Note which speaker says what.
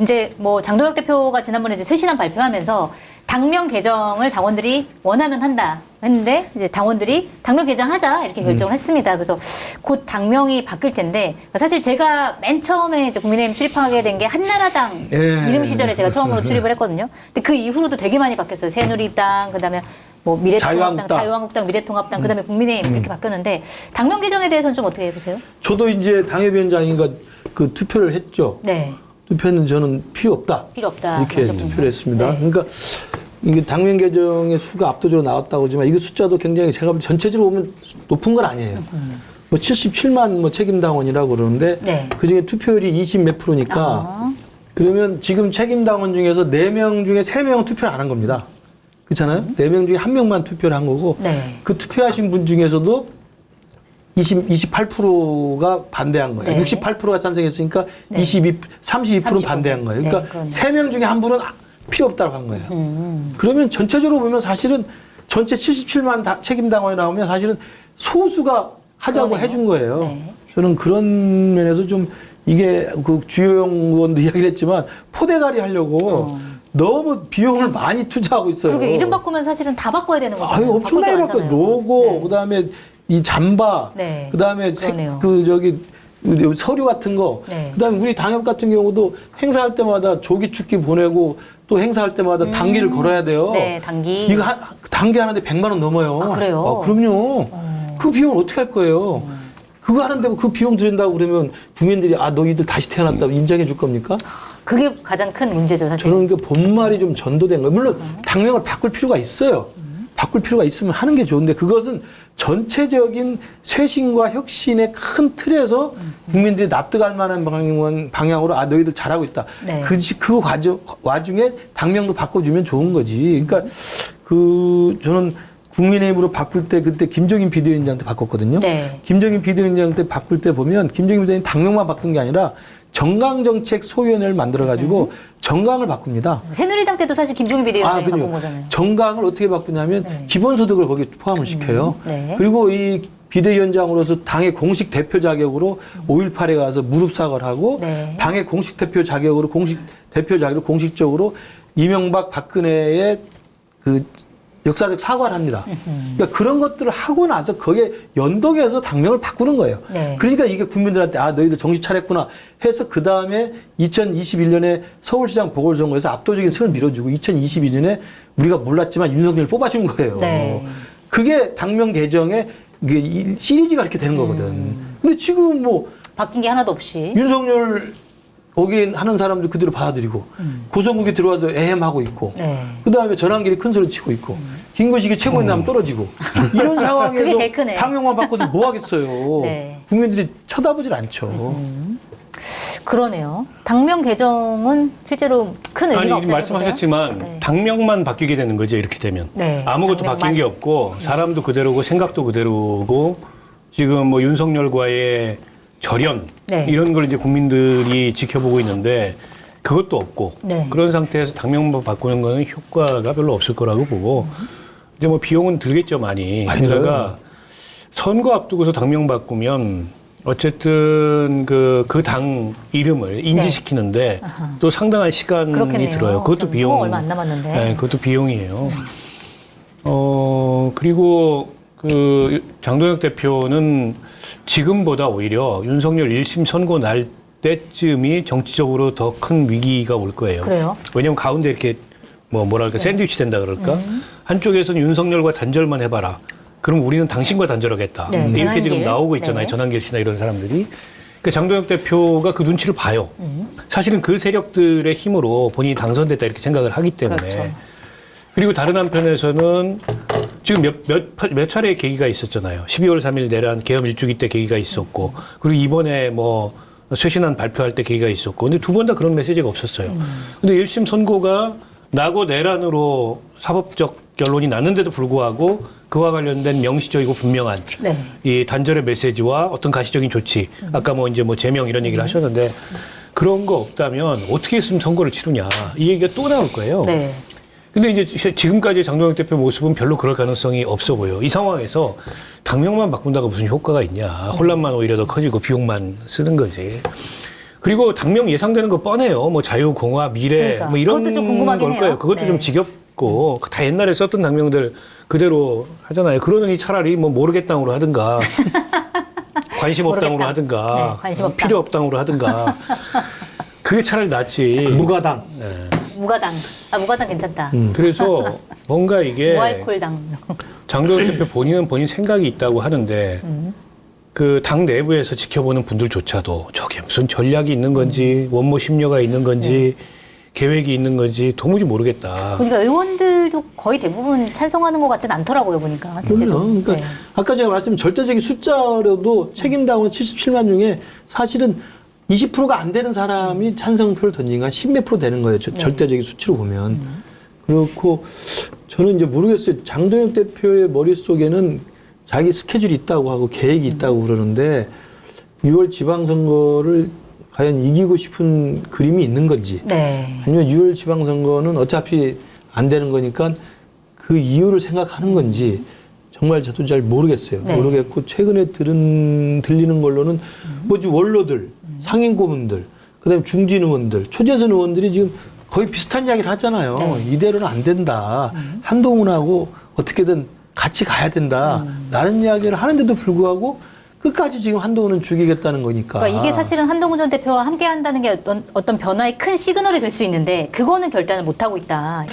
Speaker 1: 이제 뭐 장동혁 대표가 지난번에 이제 쇄신안 발표하면서 당명 개정을 당원들이 원하면 한다 했는데 이제 당원들이 당명 개정하자 이렇게 결정을 했습니다. 그래서 곧 당명이 바뀔 텐데 사실 제가 맨 처음에 이제 국민의힘 출입하게 된 게 한나라당 이름 시절에 제가 처음으로 출입을 했거든요. 근데 그 이후로도 되게 많이 바뀌었어요. 새누리당, 그다음에 뭐 미래통합당, 자유한국당, 미래통합당, 그다음에 국민의힘 이렇게 바뀌었는데 당명 개정에 대해서는 좀 어떻게 보세요?
Speaker 2: 저도 이제 당협위원장인가 그 투표를 했죠.
Speaker 1: 네.
Speaker 2: 투표는 저는 필요 없다.
Speaker 1: 필요 없다.
Speaker 2: 이렇게
Speaker 1: 하셨군요.
Speaker 2: 투표를 했습니다.
Speaker 1: 네.
Speaker 2: 그러니까 이게 당명 개정의 수가 압도적으로 나왔다고 하지만 이거 숫자도 굉장히 제가 전체적으로 보면 높은 건 아니에요. 뭐 77만 뭐 책임당원이라고 그러는데
Speaker 1: 네.
Speaker 2: 그중에 투표율이 20 몇 프로니까 그러면 지금 책임당원 중에서 4명 중에 3명은 투표를 안 한 겁니다. 그렇잖아요? 4명 중에 1명만 투표를 한 거고
Speaker 1: 네.
Speaker 2: 그 투표하신 분 중에서도 28%가 반대한 거예요.
Speaker 1: 네.
Speaker 2: 68%가 찬성했으니까
Speaker 1: 네.
Speaker 2: 32%는 반대한 거예요. 그러니까
Speaker 1: 네, 그러네요.
Speaker 2: 3명 중에 한 분은 필요 없다고 한 거예요. 그러면 전체적으로 보면 사실은 전체 77만 책임당원이라고 하면 사실은 소수가 하자고
Speaker 1: 그러네요.
Speaker 2: 해준 거예요.
Speaker 1: 네.
Speaker 2: 저는 그런 면에서 좀 이게 그 주호영 의원도 이야기를 했지만 포대가리 하려고 너무 비용을 많이 투자하고 있어요.
Speaker 1: 그러게 이름 바꾸면 사실은 다 바꿔야 되는 거죠.
Speaker 2: 아유, 엄청나게 바꿔요. 로고, 그다음에 이 잠바,
Speaker 1: 네.
Speaker 2: 그다음에
Speaker 1: 그러네요.
Speaker 2: 서류 같은 거,
Speaker 1: 네.
Speaker 2: 그다음에 우리 당협 같은 경우도 행사할 때마다 조기 축기 보내고 또 행사할 때마다 단기를 걸어야 돼요.
Speaker 1: 네, 단기.
Speaker 2: 이거 단기 하는데 100만 원 넘어요.
Speaker 1: 아, 그래요?
Speaker 2: 그럼요. 그 비용을 어떻게 할 거예요? 그거 하는데 그 비용 들인다고 그러면 국민들이 너희들 다시 태어났다고 인정해 줄 겁니까?
Speaker 1: 그게 가장 큰 문제죠, 사실.
Speaker 2: 저는 그 본말이 좀 전도된 거예요. 물론 당명을 바꿀 필요가 있어요. 바꿀 필요가 있으면 하는 게 좋은데 그것은 전체적인 쇄신과 혁신의 큰 틀에서 국민들이 납득할 만한 방향으로 너희들 잘하고 있다.
Speaker 1: 네.
Speaker 2: 그 와중에 당명도 바꿔주면 좋은 거지. 그러니까 저는 국민의힘으로 바꿀 때 그때 김종인 비대위원장한테 바꿨거든요.
Speaker 1: 네.
Speaker 2: 김종인 비대위원장한테 바꿀 때 보면 김종인 비대위원장이 당명만 바꾼 게 아니라 정강정책 소위원회를 만들어가지고 정강을 바꿉니다.
Speaker 1: 새누리당 때도 사실 김종인 비대위원장이 바꾼
Speaker 2: 그럼요.
Speaker 1: 거잖아요.
Speaker 2: 정강을 어떻게 바꾸냐면
Speaker 1: 네.
Speaker 2: 기본소득을 거기에 포함을 시켜요.
Speaker 1: 네.
Speaker 2: 그리고 이 비대위원장으로서 당의 공식 대표 자격으로 5.18에 가서 무릎 사과를 하고
Speaker 1: 네.
Speaker 2: 당의 공식 대표 자격으로 공식적으로 이명박 박근혜의 그 역사적 사과를 합니다. 그러니까 그런 것들을 하고 나서 거기에 연동해서 당명을 바꾸는 거예요.
Speaker 1: 네.
Speaker 2: 그러니까 이게 국민들한테 너희들 정신 차렸구나 해서 그 다음에 2021년에 서울시장 보궐선거에서 압도적인 승을 밀어주고 2022년에 우리가 몰랐지만 윤석열을 뽑아준 거예요.
Speaker 1: 네.
Speaker 2: 그게 당명 개정의 이게 시리즈가 이렇게 되는 거거든. 근데 지금은 뭐
Speaker 1: 바뀐 게 하나도 없이.
Speaker 2: 윤석열 오긴 하는 사람들 그대로 받아들이고 고성국이 들어와서 애헴하고 있고
Speaker 1: 네.
Speaker 2: 그다음에 전환길이 큰 소리 치고 있고 김구식이 최고인 나면 떨어지고 이런
Speaker 1: 그게
Speaker 2: 상황에서
Speaker 1: 제일 크네.
Speaker 2: 당명만 바꿔서 뭐 하겠어요.
Speaker 1: 네.
Speaker 2: 국민들이 쳐다보질 않죠.
Speaker 1: 그러네요. 당명 개정은 실제로 큰 의미가 없다고
Speaker 3: 말씀하셨지만
Speaker 1: 보세요? 네.
Speaker 3: 당명만 바뀌게 되는 거죠. 이렇게 되면.
Speaker 1: 네,
Speaker 3: 아무것도
Speaker 1: 당명만.
Speaker 3: 바뀐 게 없고 사람도 그대로고 생각도 그대로고 지금 뭐 윤석열과의 절연
Speaker 1: 네.
Speaker 3: 이런 걸 이제 국민들이 지켜보고 있는데 그것도 없고
Speaker 1: 네.
Speaker 3: 그런 상태에서 당명만 바꾸는 거는 효과가 별로 없을 거라고 보고 이제 뭐 비용은 들겠죠 많이. 게다가 선거 앞두고서 당명 바꾸면 어쨌든 그 당 이름을 인지시키는데
Speaker 1: 아하.
Speaker 3: 또 상당한 시간이
Speaker 1: 그렇겠네요.
Speaker 3: 들어요. 그것도
Speaker 1: 선거
Speaker 3: 비용.
Speaker 1: 얼마 안 남았는데.
Speaker 3: 네, 그것도 비용이에요. 그리고 그 장동혁 대표는 지금보다 오히려 윤석열 1심 선고 날 때쯤이 정치적으로 더 큰 위기가 올 거예요.
Speaker 1: 그래요?
Speaker 3: 왜냐하면 가운데 이렇게 뭐랄까 샌드위치 된다 그럴까? 한쪽에서는 윤석열과 단절만 해봐라. 그럼 우리는 당신과 단절하겠다.
Speaker 1: 네,
Speaker 3: 이렇게
Speaker 1: 전환길.
Speaker 3: 지금 나오고 있잖아요.
Speaker 1: 네.
Speaker 3: 전환길 씨나 이런 사람들이. 그러니까 장동혁 대표가 그 눈치를 봐요. 사실은 그 세력들의 힘으로 본인이 당선됐다 이렇게 생각을 하기 때문에.
Speaker 1: 그렇죠.
Speaker 3: 그리고 다른 한편에서는 지금 몇 차례의 계기가 있었잖아요. 12월 3일 내란 계엄 일주기 때 계기가 있었고, 그리고 이번에 뭐 쇄신안 발표할 때 계기가 있었고, 근데 두 번 다 그런 메시지가 없었어요. 근데 1심 선고가 나고 내란으로 사법적 결론이 났는데도 불구하고 그와 관련된 명시적이고 분명한
Speaker 1: 네.
Speaker 3: 이 단절의 메시지와 어떤 가시적인 조치, 아까 뭐 이제 뭐 제명 이런 얘기를 하셨는데 그런 거 없다면 어떻게 했으면 선거를 치르냐 이 얘기가 또 나올 거예요.
Speaker 1: 네.
Speaker 3: 근데 이제 지금까지 장동혁 대표 모습은 별로 그럴 가능성이 없어 보여. 이 상황에서 당명만 바꾼다고 무슨 효과가 있냐. 혼란만 오히려 더 커지고 비용만 쓰는 거지. 그리고 당명 예상되는 거 뻔해요. 뭐 자유공화, 미래
Speaker 1: 그러니까.
Speaker 3: 뭐 이런
Speaker 1: 그것도 좀 궁금하긴
Speaker 3: 걸
Speaker 1: 해요.
Speaker 3: 거예요. 그것도
Speaker 1: 네.
Speaker 3: 좀 지겹고 다 옛날에 썼던 당명들 그대로 하잖아요. 그러느니 차라리 뭐 모르겠당으로 하든가 관심 없당으로
Speaker 1: 모르겠당.
Speaker 3: 하든가
Speaker 1: 네, 관심 없당.
Speaker 3: 필요 없당으로 하든가 그게 차라리 낫지.
Speaker 2: 무가당.
Speaker 3: 네.
Speaker 1: 무가당. 무가당 괜찮다.
Speaker 3: 그래서 뭔가 이게
Speaker 1: 무알콜당.
Speaker 3: 장도연 대표 본인은 본인 생각이 있다고 하는데 그 당 내부에서 지켜보는 분들조차도 저게 무슨 전략이 있는 건지 원모 심려가 있는 건지 계획이 있는 건지 도무지 모르겠다.
Speaker 1: 보니까 의원들도 거의 대부분 찬성하는 것 같진 않더라고요, 보니까. 대체로.
Speaker 2: 그럼요. 그러니까
Speaker 1: 네.
Speaker 2: 아까 제가 말씀드린 절대적인 숫자로도 책임당원 77만 중에 사실은 20%가 안 되는 사람이 찬성표를 던진 건 10몇 프로 되는 거예요. 절대적인 수치로 보면. 그렇고 저는 이제 모르겠어요. 장동혁 대표의 머릿속에는 자기 스케줄이 있다고 하고 계획이 있다고 그러는데 6월 지방선거를 과연 이기고 싶은 그림이 있는 건지
Speaker 1: 네.
Speaker 2: 아니면 6월 지방선거는 어차피 안 되는 거니까 그 이유를 생각하는 건지 정말 저도 잘 모르겠어요.
Speaker 1: 네.
Speaker 2: 모르겠고 최근에 들리는 걸로는 뭐지 원로들, 상임 고문들, 그다음에 중진 의원들, 초재선 의원들이 지금 거의 비슷한 이야기를 하잖아요.
Speaker 1: 네.
Speaker 2: 이대로는 안 된다. 한동훈하고 어떻게든 같이 가야 된다. 라는 이야기를 하는데도 불구하고 끝까지 지금 한동훈은 죽이겠다는 거니까.
Speaker 1: 그러니까 이게 사실은 한동훈 전 대표와 함께 한다는 게 어떤 변화의 큰 시그널이 될 수 있는데 그거는 결단을 못 하고 있다.